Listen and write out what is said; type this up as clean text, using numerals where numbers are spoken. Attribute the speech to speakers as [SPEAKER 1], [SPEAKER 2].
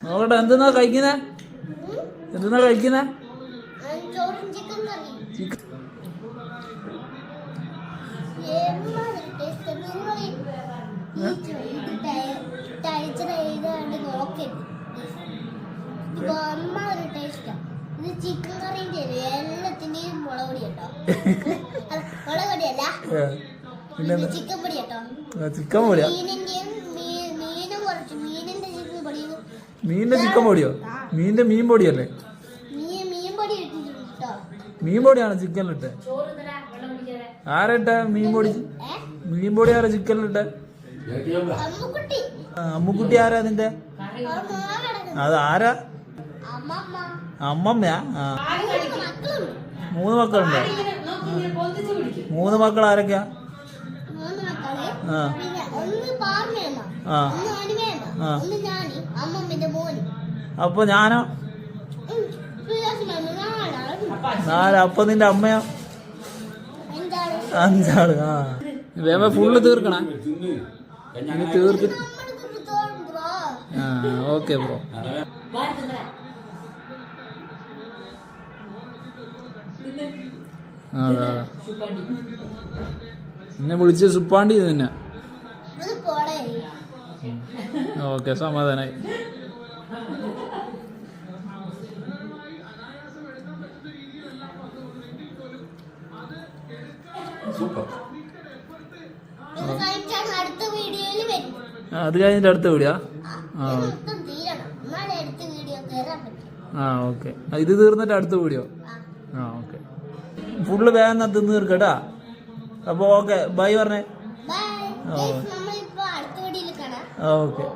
[SPEAKER 1] നോക്കട്ടെ എന്തെന്നാ കഴിക്കുന്നേ? എന്തെന്നാ കഴിക്കുന്നേ?
[SPEAKER 2] ചിക്കൻ കറിന്റെ എല്ലാത്തിന്റെയും മുളക് പൊടി കേട്ടോ. മുളക് പൊടിയല്ല, ചിക്കൻ പൊടി കേട്ടോ.
[SPEAKER 1] ചിക്കൻ പൊടിയാ?
[SPEAKER 2] മീനും കുറച്ച് മീനിന്റെ ചിക്കൻ പൊടി.
[SPEAKER 1] മീനിന്റെ ചിക്കൻ പൊടിയോ? മീനിന്റെ മീൻ പൊടിയല്ലേ?
[SPEAKER 2] മീൻ പൊടി ഇട്ടിട്ടോ.
[SPEAKER 1] മീൻ പൊടിയാണ് ചിക്കനിലിട്ടെ? ആരട്ട മീൻ പൊടി? മീൻ പൊടി ആരാ ചിക്കനിലിട്ടെ? അമ്മുക്കുട്ടി ആരാ നിന്റെ? അത് ആരാ? അമ്മമ്മയാ? 3 മക്കളുണ്ടോ? 3 മക്കൾ ആരൊക്കെയാ? അപ്പൊ ഞാനോ? 4. അപ്പൊ നിന്റെ അമ്മയോ? 5 ആള്. വേമ ഫുള്ള് തീർക്കണേ. തീർത്തി. Okay bro. അതാ എന്നെ വിളിച്ച് സുപ്പാണ്ടി തന്നെ. ഓക്കെ, സമാധാനായി. അത് കഴിഞ്ഞിട്ട് അടുത്ത വീഡിയോ. ഓക്കെ, ഇത് തീർന്നിട്ട് അടുത്ത വീഡിയോ. ഓക്കെ, ഫുള്ള് വേഗം തിന്ന് തീർക്കട്ടാ. അപ്പൊ ഓക്കെ, ബൈ പറഞ്ഞേ. ഓക്കെ.